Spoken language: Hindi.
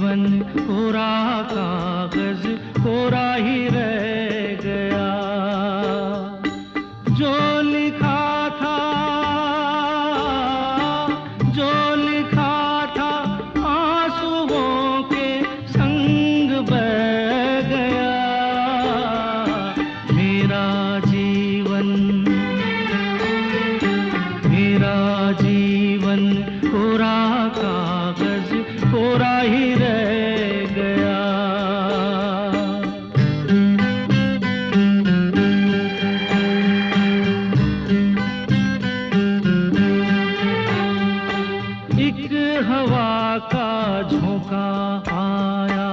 जीवन कोरा कागज कोरा ही रह गया। जो लिखा था, जो लिखा था आंसुओं के संग बह गया। मेरा जीवन, मेरा जीवन कोरा कागज कोरा ही रह गया। एक हवा का झोंका आया,